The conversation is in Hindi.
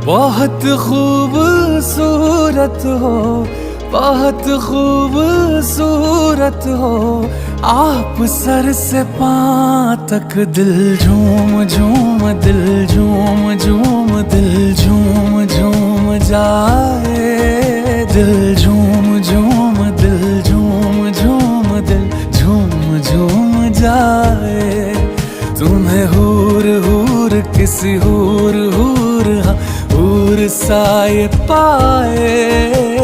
बहुत खूबसूरत हो, बहुत खूबसूरत हो आप। सर से पाँव तक दिल झूम झूम, दिल झूम झूम, दिल झूम झूम जाए। दिल झूम झूम, दिल झूम झूम, दिल झूम झूम जाए। तुम्हें हूर हूर किसी हूर हूर, हाँ हूर सा ये पाए।